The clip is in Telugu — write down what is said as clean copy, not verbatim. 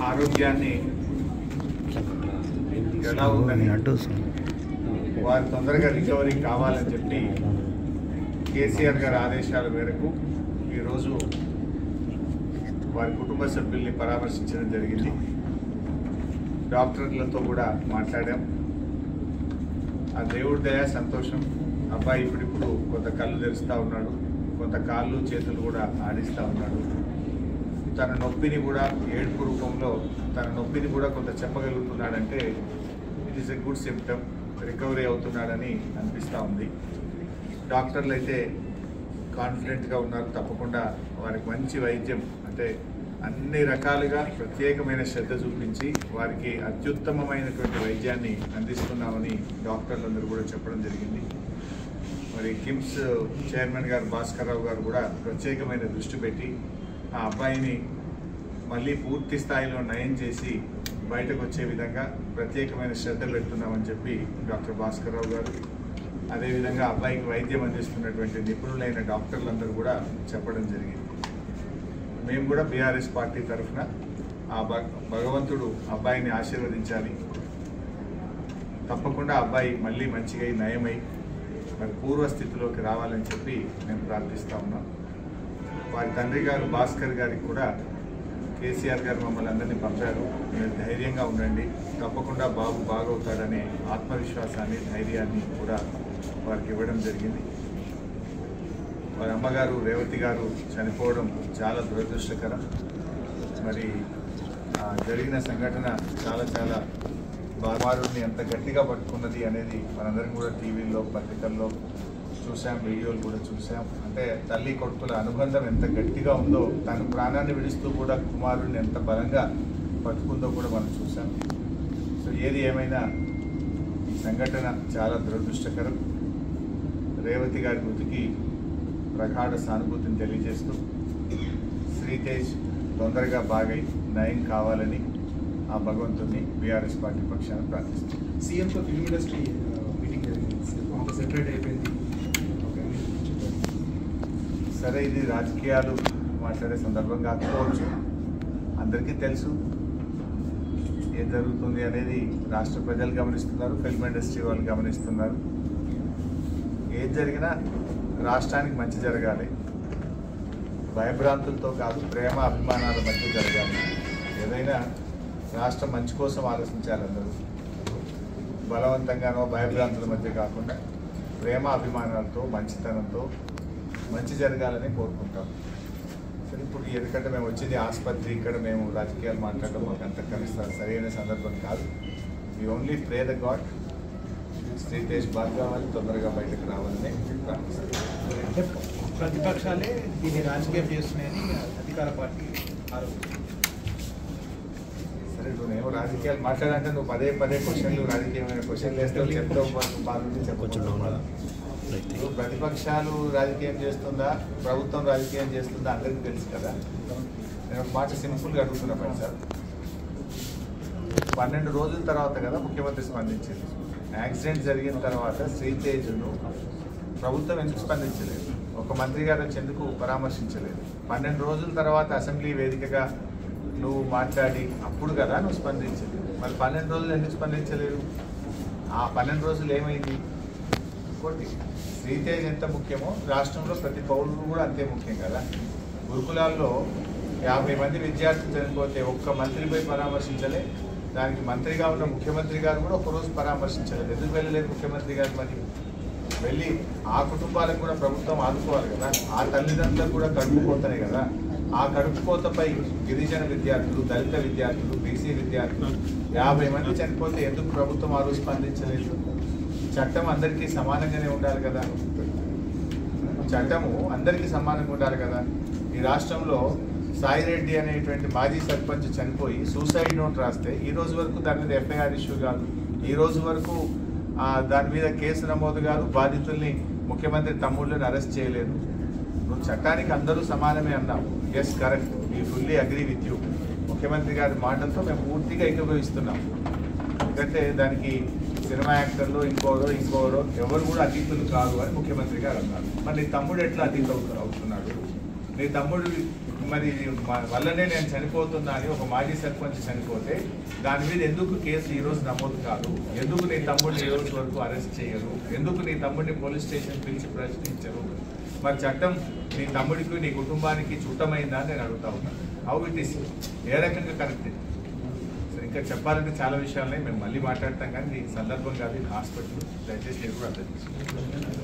ఆరోగ్యాన్ని ఎలా ఉందని వారు తొందరగా రికవరీ కావాలని చెప్పి కేసీఆర్ గారి ఆదేశాల మేరకు ఈరోజు వారి కుటుంబ సభ్యుల్ని పరామర్శించడం జరిగింది. డాక్టర్లతో కూడా మాట్లాడాం. ఆ దేవుడి దయ సంతోషం. అబ్బాయి ఇప్పుడిప్పుడు కొంత కళ్ళు తెరుస్తూ ఉన్నాడు, కొంత కాళ్ళు చేతులు కూడా ఆడిస్తూ ఉన్నాడు. తన నొప్పిని కూడా ఏడుపు రూపంలో తన నొప్పిని కూడా కొంత చెప్పగలుగుతున్నాడంటే it is a good symptom. Recovery అవుతున్నాడని అనిపిస్తూ ఉంది. డాక్టర్లు అయితే కాన్ఫిడెంట్గా ఉన్నారు. తప్పకుండా వారికి మంచి వైద్యం అంటే అన్ని రకాలుగా ప్రత్యేకమైన శ్రద్ధ చూపించి వారికి అత్యుత్తమమైనటువంటి వైద్యాన్ని అందిస్తున్నామని డాక్టర్లందరూ కూడా చెప్పడం జరిగింది. మరి కిమ్స్ చైర్మన్ గారు భాస్కర్ రావు గారు కూడా ప్రత్యేకమైన దృష్టి పెట్టి ఆ అబ్బాయిని మళ్ళీ పూర్తి స్థాయిలో నయం చేసి బయటకు వచ్చే విధంగా ప్రత్యేకమైన శ్రద్ధ పెడుతున్నామని చెప్పి డాక్టర్ భాస్కర్ రావు గారు, అదేవిధంగా అబ్బాయికి వైద్యం అందిస్తున్నటువంటి నిపుణులైన డాక్టర్లందరూ కూడా చెప్పడం జరిగింది. మేము కూడా బీఆర్ఎస్ పార్టీ తరఫున ఆ భగవంతుడు అబ్బాయిని ఆశీర్వదించాలి. తప్పకుండా అబ్బాయి మళ్ళీ మంచిగా నయమై మరి పూర్వస్థితిలోకి రావాలని చెప్పి మేము ప్రార్థిస్తూ ఉన్నాం. వారి తండ్రి గారు భాస్కర్ గారికి కూడా కేసీఆర్ గారు మమ్మల్ని అందరినీ పంపారు. మీరు ధైర్యంగా ఉండండి, తప్పకుండా బాబు బాగవుతాడనే ఆత్మవిశ్వాసాన్ని ధైర్యాన్ని కూడా వారికి ఇవ్వడం జరిగింది. వారి అమ్మగారు రేవతి గారు చనిపోవడం చాలా దురదృష్టకరం. మరి జరిగిన సంఘటన చాలా బామారుడిని ఎంత గట్టిగా పట్టుకున్నది అనేది మనందరం కూడా టీవీల్లో పత్రికల్లో చూసాం, వీడియోలు కూడా చూసాం. అంటే తల్లి కొడుకుల అనుబంధం ఎంత గట్టిగా ఉందో, తన ప్రాణాన్ని విడుస్తూ కూడా కుమారుడిని ఎంత బలంగా పట్టుకుందో కూడా మనం చూసాం. సో ఏది ఏమైనా ఈ సంఘటన చాలా దురదృష్టకరం. రేవతి గారి మృతికి ప్రగాఢ సానుభూతిని తెలియజేస్తూ శ్రీతేజ్ తొందరగా బాగై నయం కావాలని ఆ భగవంతుడిని బీఆర్ఎస్ పార్టీ పక్షాన ప్రార్థిస్తుంది. సీఎంతో ఫిల్మ్ ఇండస్ట్రీ మీటింగ్ జరిగింది, సెపరేట్ అయిపోయింది. సరే, ఇది రాజకీయాలు మాట్లాడే సందర్భం కాకపోవచ్చు. అందరికీ తెలుసు ఏం జరుగుతుంది అనేది. రాష్ట్ర ప్రజలు గమనిస్తున్నారు, ఫిల్మ్ ఇండస్ట్రీ వాళ్ళు గమనిస్తున్నారు. ఏది జరిగినా రాష్ట్రానికి మంచి జరగాలి, భయభ్రాంతులతో కాదు, ప్రేమ అభిమానాల మధ్య జరగాలి. ఏదైనా రాష్ట్రం మంచి కోసం ఆలోచించాలి. అందరూ బలవంతంగానో భయభ్రాంతుల మధ్య కాకుండా ప్రేమ అభిమానాలతో మంచితనంతో మంచి జరగాలని కోరుకుంటాం. సరే, ఇప్పుడు ఎందుకంటే మేము వచ్చింది ఆసుపత్రి, ఇక్కడ మేము రాజకీయాలు మాట్లాడడం మాకు అంత కనిస్తారు సరైన సందర్భం కాదు. We only pray the god Sritej బాగా కావాలి, తొందరగా బయటకు రావాలని ప్రార్థిస్తాం. అంటే ప్రతిపక్షాలే దీన్ని రాజకీయం చేస్తున్నాయని అధికార పార్టీ ఆరోపిస్తుంది. సరే, నువ్వేమో రాజకీయాలు మాట్లాడంటే నువ్వు పదే క్వశ్చన్లు రాజకీయమైన క్వశ్చన్లు వేస్తే చెప్తావు, బాగుంది చెప్పొచ్చు. ప్రతిపక్షాలు రాజకీయం చేస్తుందా, ప్రభుత్వం రాజకీయం చేస్తుందా అందరికీ తెలుసు కదా. నేను ఒక మాట సింపుల్గా అడుగుతున్నా పని సార్. 12 రోజుల తర్వాత కదా ముఖ్యమంత్రి స్పందించింది. యాక్సిడెంట్ జరిగిన తర్వాత శ్రీతేజ్ను ప్రభుత్వం ఎందుకు స్పందించలేదు? ఒక మంత్రి గారు వచ్చి ఎందుకు పరామర్శించలేదు? 12 రోజుల తర్వాత అసెంబ్లీ వేదికగా నువ్వు మాట్లాడి అప్పుడు కదా నువ్వు స్పందించింది. మరి 12 రోజులు ఎందుకు స్పందించలేదు? ఆ 12 రోజులు ఏమైంది? ఇంకోటి, శ్రీతేజ్ ఎంత ముఖ్యమో రాష్ట్రంలో ప్రతి పౌరుడు కూడా అంతే ముఖ్యం కదా. గురుకులాల్లో 50 మంది విద్యార్థులు చనిపోతే ఒక్క మంత్రిపై పరామర్శించలే. దానికి మంత్రిగా ఉన్న ముఖ్యమంత్రి గారు కూడా ఒకరోజు పరామర్శించలేదు. ఎందుకు వెళ్ళలేదు ముఖ్యమంత్రి గారు? మరి వెళ్ళి ఆ కుటుంబాలకు కూడా ప్రభుత్వం ఆదుకోవాలి కదా. ఆ తల్లిదండ్రులకు కూడా కడుపు కోతనే కదా. ఆ కడుపు కోతపై గిరిజన విద్యార్థులు, దళిత విద్యార్థులు, బీసీ విద్యార్థులు 50 మంది చనిపోతే ఎందుకు ప్రభుత్వం ఆ రోజు స్పందించలేదు? చట్టం అందరికీ సమానంగానే ఉండాలి కదా. చట్టము అందరికీ సమానంగా ఉండాలి కదా. ఈ రాష్ట్రంలో సాయిరెడ్డి అనేటువంటి మాజీ సర్పంచ్ చనిపోయి సూసైడ్ నోట్ రాస్తే ఈ రోజు వరకు దాని మీద ఎఫ్ఐఆర్ ఇష్యూ కాదు. ఈ రోజు వరకు దాని మీద కేసు నమోదు కాదు. బాధితుల్ని ముఖ్యమంత్రి తమ్ముళ్ళని అరెస్ట్ చేయలేదు. నువ్వు చట్టానికి అందరూ సమానమే అన్నావు. Yes, correct, we fully agree with you. ముఖ్యమంత్రి గారి మాటలతో మేము పూర్తిగా ఏకీభవిస్తున్నాం. ఎందుకంటే దానికి సినిమా యాక్టర్లు ఇంకోరో ఎవరు కూడా అతీతులు కాదు అని ముఖ్యమంత్రి గారు అన్నారు. మరి తమ్ముడు ఎట్లా అతీత అవుతున్నాడు? నీ తమ్ముడు మరి వల్లనే నేను చనిపోతున్నా అని ఒక మాజీ సర్పంచ్ చనిపోతే దాని మీద ఎందుకు కేసు ఈరోజు నమోదు కాదు? ఎందుకు నీ తమ్ముడిని ఈ రోజు వరకు అరెస్ట్ చేయరు? ఎందుకు నీ తమ్ముడిని పోలీస్ స్టేషన్ పిలిచి ప్రశ్నించరు? మరి చట్టం నీ తమ్ముడికి నీ కుటుంబానికి చుట్టమైందా అని నేను అడుగుతా ఉన్నాను. హౌ ఇట్ ఈస్, ఏ రకంగా కరెక్ట్? ఇంకా చెప్పాలంటే చాలా విషయాలనే మేము మళ్ళీ మాట్లాడతాం, కానీ ఈ సందర్భం కాదు, హాస్పిటల్ దయచేసి మీరు కూడా అర్థం చేసుకోండి.